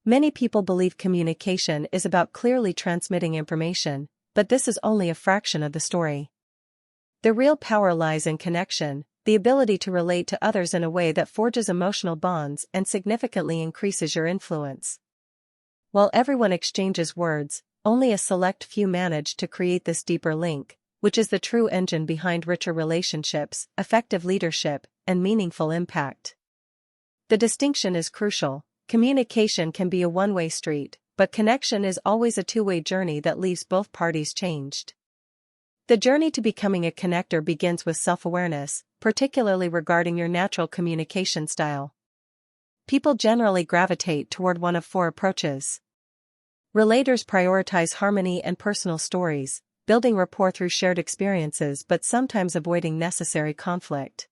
Many people believe communication is about clearly transmitting information, but this is only a fraction of the story. The real power lies in connection, the ability to relate to others in a way that forges emotional bonds and significantly increases your influence. While everyone exchanges words, only a select few manage to create this deeper link, which is the true engine behind richer relationships, effective leadership, and meaningful impact. The distinction is crucial. Communication can be a one-way street, but connection is always a two-way journey that leaves both parties changed. The journey to becoming a connector begins with self-awareness, particularly regarding your natural communication style. People generally gravitate toward one of four approaches. Relators prioritize harmony and personal stories, building rapport through shared experiences but sometimes avoiding necessary conflict.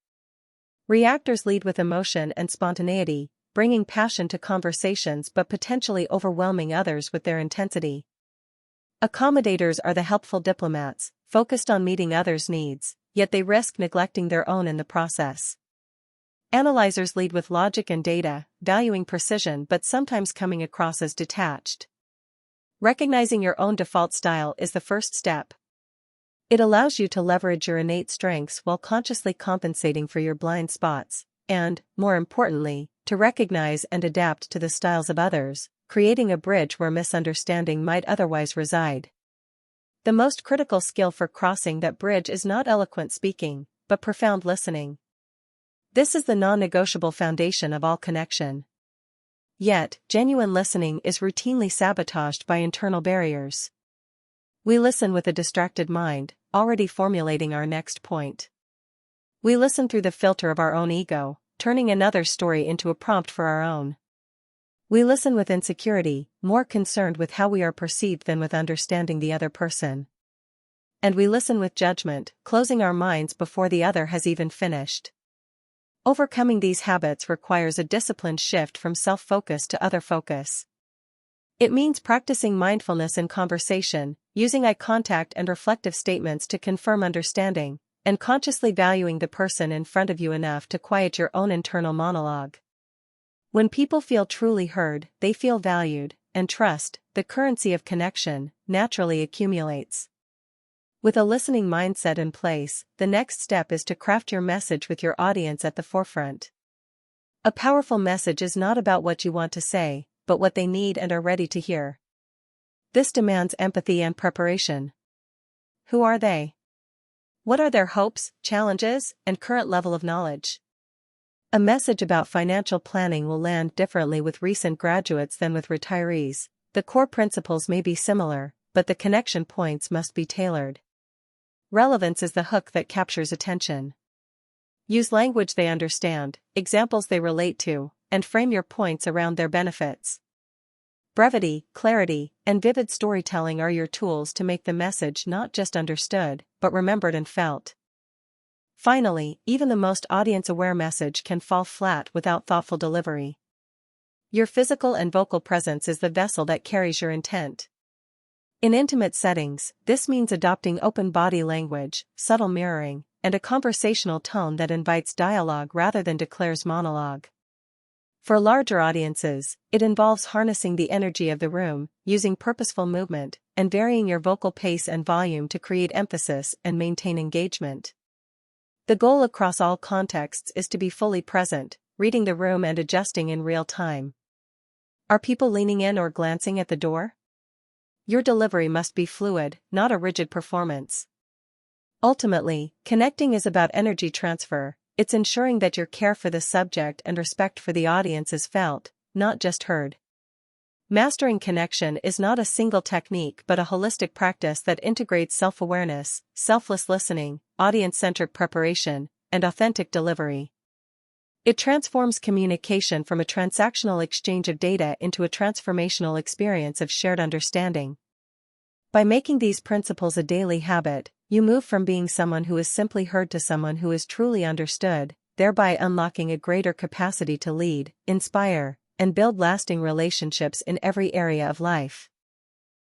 Reactors lead with emotion and spontaneity, bringing passion to conversations but potentially overwhelming others with their intensity. Accommodators are the helpful diplomats, focused on meeting others' needs, yet they risk neglecting their own in the process. Analyzers lead with logic and data, valuing precision but sometimes coming across as detached. Recognizing your own default style is the first step. It allows you to leverage your innate strengths while consciously compensating for your blind spots, and, more importantly, to recognize and adapt to the styles of others, creating a bridge where misunderstanding might otherwise reside. The most critical skill for crossing that bridge is not eloquent speaking, but profound listening. This is the non-negotiable foundation of all connection. Yet, genuine listening is routinely sabotaged by internal barriers. We listen with a distracted mind, already formulating our next point. We listen through the filter of our own ego, turning another's story into a prompt for our own. We listen with insecurity, more concerned with how we are perceived than with understanding the other person. And we listen with judgment, closing our minds before the other has even finished. Overcoming these habits requires a disciplined shift from self-focus to other-focus. It means practicing mindfulness in conversation, using eye contact and reflective statements to confirm understanding, and consciously valuing the person in front of you enough to quiet your own internal monologue. When people feel truly heard, they feel valued, and trust, the currency of connection, naturally accumulates. With a listening mindset in place, the next step is to craft your message with your audience at the forefront. A powerful message is not about what you want to say, but what they need and are ready to hear. This demands empathy and preparation. Who are they? What are their hopes, challenges, and current level of knowledge? A message about financial planning will land differently with recent graduates than with retirees. The core principles may be similar, but the connection points must be tailored. Relevance is the hook that captures attention. Use language they understand, examples they relate to, and frame your points around their benefits. Brevity, clarity, and vivid storytelling are your tools to make the message not just understood, but remembered and felt. Finally, even the most audience-aware message can fall flat without thoughtful delivery. Your physical and vocal presence is the vessel that carries your intent. In intimate settings, this means adopting open body language, subtle mirroring, and a conversational tone that invites dialogue rather than declares monologue. For larger audiences, it involves harnessing the energy of the room, using purposeful movement, and varying your vocal pace and volume to create emphasis and maintain engagement. The goal across all contexts is to be fully present, reading the room and adjusting in real time. Are people leaning in or glancing at the door? Your delivery must be fluid, not a rigid performance. Ultimately, connecting is about energy transfer. It's ensuring that your care for the subject and respect for the audience is felt, not just heard. Mastering connection is not a single technique but a holistic practice that integrates self-awareness, selfless listening, audience-centric preparation, and authentic delivery. It transforms communication from a transactional exchange of data into a transformational experience of shared understanding. By making these principles a daily habit, you move from being someone who is simply heard to someone who is truly understood, thereby unlocking a greater capacity to lead, inspire, and build lasting relationships in every area of life.